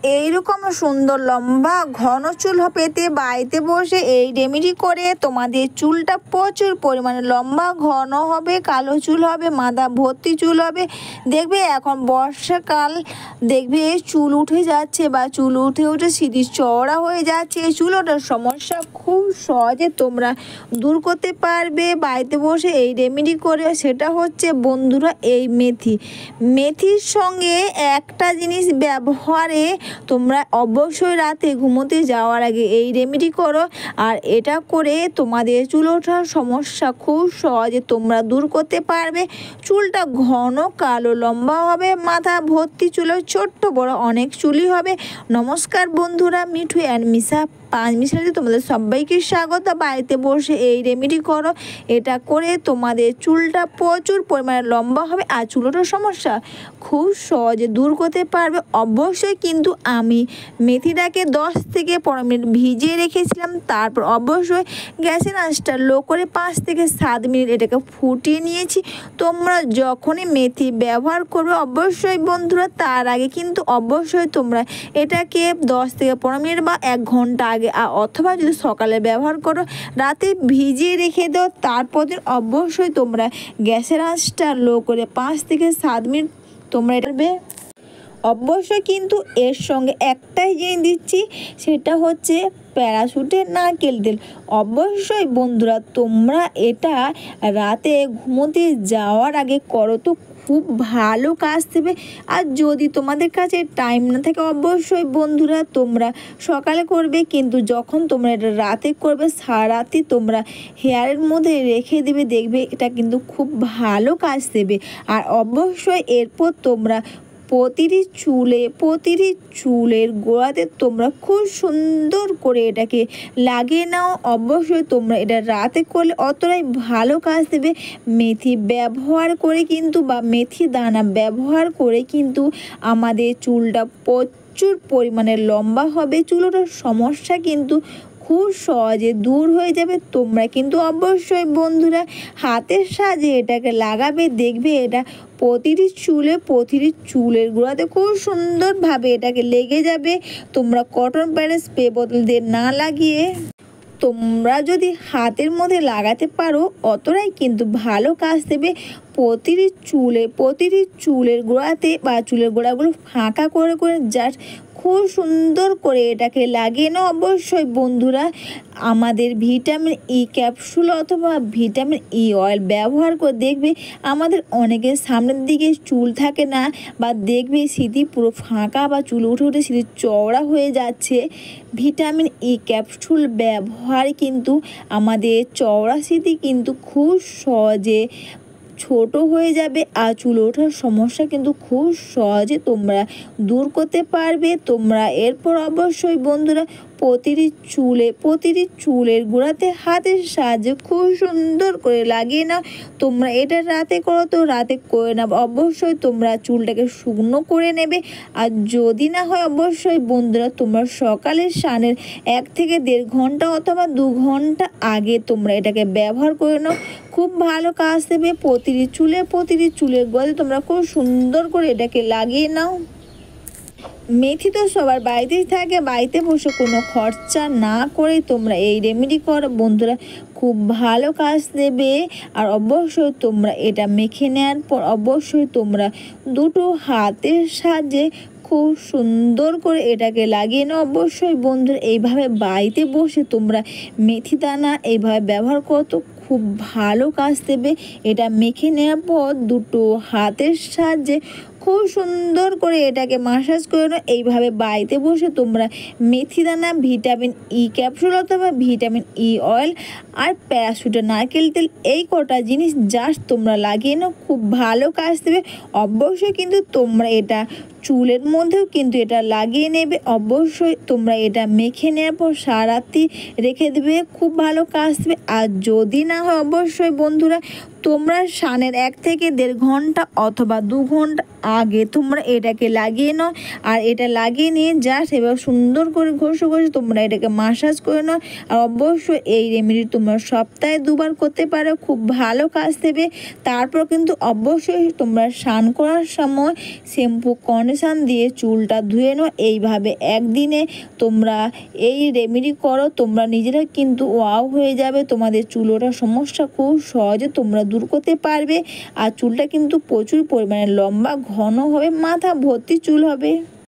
এইরকম সুন্দর লম্বা ঘন চুল পেতে বাড়িতে বসে এই রেমেডি করে তোমাদের চুলটা প্রচুর পরিমাণে লম্বা ঘন হবে, কালো চুল হবে, মাথা ভর্তি চুল হবে। দেখবে এখন বর্ষাকাল, দেখবে চুল উঠে যাচ্ছে বা চুল উঠে উঠে সিঁড়ি চওড়া হয়ে যাচ্ছে। এই চুল ওঠার সমস্যা খুব সহজে তোমরা দূর করতে পারবে বাড়িতে বসে এই রেমেডি করে। সেটা হচ্ছে বন্ধুরা এই মেথির সঙ্গে একটা জিনিস ব্যবহারে তোমরা অবশ্যই রাতে ঘুমোতে যাওয়ার আগে এই রেমেডি করো। আর এটা করে তোমাদের চুল ওঠার সমস্যা খুব সহজে তোমরা দূর করতে পারবে। চুলটা ঘন কালো লম্বা হবে, মাথা ভর্তি চুলে ছোট্ট বড় অনেক চুলই হবে। নমস্কার বন্ধুরা, মিঠু অ্যান্ড মিশা 5 মিশাতে তোমাদের সবাইকে স্বাগত। বাড়িতে বসে এই রেমেডি করো। এটা করে তোমাদের চুলটা প্রচুর পরিমাণে লম্বা হবে আর চুল ওঠার সমস্যা খুব সহজে দূর করতে পারবে। অবশ্যই কিন্তু আমি মেথিটাকে 10 থেকে 15 মিনিট ভিজিয়ে রেখেছিলাম। তারপর অবশ্যই গ্যাসের আঁচটা লো করে 5 থেকে 7 মিনিট এটাকে ফুটিয়ে নিয়েছি। তোমরা যখনই মেথি ব্যবহার করবে অবশ্যই বন্ধুরা তার আগে কিন্তু অবশ্যই তোমরা এটাকে 10 থেকে 15 মিনিট বা 1 ঘন্টা আগে অথবা যদি সকালে ব্যবহার করো রাতে ভিজিয়ে রেখে দাও। তারপর দিন অবশ্যই তোমরা গ্যাসের আঁচটা লো করে 5 থেকে 7 মিনিট তোমরা এটা অবশ্যই কিন্তু এর সঙ্গে একটাই জিনিস দিচ্ছি, সেটা হচ্ছে প্যারাশুটের নারকেল তেল। অবশ্যই বন্ধুরা তোমরা এটা রাতে ঘুমোতে যাওয়ার আগে করো তো খুব ভালো কাজ দেবে। আর যদি তোমাদের কাছে টাইম না থাকে অবশ্যই বন্ধুরা তোমরা সকালে করবে, কিন্তু যখন তোমরা এটা রাতে করবে সারাতি তোমরা হেয়ারের মধ্যে রেখে দেবে, দেখবে এটা কিন্তু খুব ভালো কাজ দেবে। আর অবশ্যই এরপর তোমরা প্রতিটি চুলের গোড়াতে তোমরা খুব সুন্দর করে এটাকে লাগিয়ে নাও। অবশ্যই তোমরা এটা রাতে করলে অতটাই ভালো কাজ দেবে। মেথি ব্যবহার করে কিন্তু বা মেথি দানা ব্যবহার করে কিন্তু আমাদের চুলটা প্রচুর পরিমাণে লম্বা হবে। চুল ওঠার সমস্যা কিন্তু খুব সহজে দূর হয়ে যাবে। তোমরা কিন্তু অবশ্যই বন্ধুরা হাতের সাহায্যে এটাকে লাগাবে, দেখবে এটা প্রতিটি চুলের গোড়াতে খুব সুন্দরভাবে এটাকে লেগে যাবে। তোমরা কটন প্যাডে স্প্রে বোতল দিয়ে না লাগিয়ে তোমরা যদি হাতের মধ্যে লাগাতে পারো অতটাই কিন্তু ভালো কাজ দেবে। প্রতিটি চুলের গোড়াতে বা চুলের গোড়াগুলো ফাঁকা করে জাস্ট খুব সুন্দর করে এটাকে লাগিয়ে নাও। অবশ্যই বন্ধুরা আমাদের ভিটামিন ই ক্যাপসুল অথবা ভিটামিন ই অয়েল ব্যবহার করে দেখবে আমাদের অনেকের সামনের দিকে চুল থাকে না বা দেখবে সিঁথি পুরো ফাঁকা বা চুল উঠে উঠে সিঁথি চওড়া হয়ে যাচ্ছে। ভিটামিন ই ক্যাপসুল ব্যবহার কিন্তু আমাদের চওড়া সিঁথি কিন্তু খুব সহজে ছোট হয়ে যাবে আর চুল ওঠার সমস্যা কিন্তু খুব সহজে তোমরা দূর করতে পারবে। তোমরা এরপর অবশ্যই বন্ধুরা প্রতিটি চুলের গোড়াতে হাতের সাহায্যে খুব সুন্দর করে লাগিয়ে নাও। তোমরা এটা রাতে করো তো রাতে করে নাও। অবশ্যই তোমরা চুলটাকে শুকনো করে নেবে। আর যদি না হয় অবশ্যই বন্ধুরা তোমরা সকালের স্নানের 1 থেকে 1.5 ঘন্টা অথবা 2 ঘন্টা আগে তোমরা এটাকে ব্যবহার করে নাও। খুব ভালো কাজ দেবে। প্রতিটি চুলের গোড়াতে তোমরা খুব সুন্দর করে এটাকে লাগিয়ে নাও। মেথি তো সবার বাড়িতেই থাকে, বাড়িতে বসে কোনো খরচা না করে তোমরা এই রেমেডি করো বন্ধুরা, খুব ভালো কাজ দেবে। আর অবশ্যই তোমরা এটা মেখে নেওয়ার পর অবশ্যই তোমরা দুটো হাতের সাহায্যে খুব সুন্দর করে এটাকে লাগিয়ে নাও। অবশ্যই বন্ধুরা এইভাবে বাড়িতে বসে তোমরা মেথি দানা এইভাবে ব্যবহার করো তো খুব ভালো কাজ দেবে। এটা মেখে নেওয়ার পর দুটো হাতের সাহায্যে খুব সুন্দর করে এটাকে মাসাজ করে নাও। এইভাবে বাড়িতে বসে তোমরা মেথি দানা, ভিটামিন ই ক্যাপসুল অথবা ভিটামিন ই অয়েল আর প্যারাশুটের নারকেল তেল এই কটা জিনিস জাস্ট তোমরা লাগিয়ে নাও, খুব ভালো কাজ দেবে। অবশ্যই কিন্তু তোমরা এটা চুলের মধ্যেও কিন্তু এটা লাগিয়ে নেবে। অবশ্যই তোমরা এটা মেখে নেওয়ার পর সারাতি রেখে দেবে, খুব ভালো কাজ দেবে। আর যদি না হয় অবশ্যই বন্ধুরা তোমরা স্নানের 1 থেকে 1.5 ঘন্টা অথবা 2 ঘন্টা আগে তোমরা এটাকে লাগিয়ে নাও। আর এটা লাগিয়ে নিয়ে জাস্ট এবার সুন্দর করে ঘষে তোমরা এটাকে মাসাজ করে নাও। আর অবশ্যই এই রেমেডি তোমরা সপ্তাহে 2 বার করতে পারো, খুব ভালো কাজ দেবে। তারপর কিন্তু অবশ্যই তোমরা স্নান করার সময় শ্যাম্পু কন্ডিশন দিয়ে চুলটা ধুয়ে নাও। এইভাবে একদিনে তোমরা এই রেমেডি করো, তোমরা নিজেরা কিন্তু ওয়াও হয়ে যাবে। তোমাদের চুল ওঠার সমস্যা খুব সহজে তোমরা দূর করতে পারবে। আর চুলটা কিন্তু প্রচুর পরিমাণে লম্বা ঘন হবে, মাথা ভর্তি চুল হবে।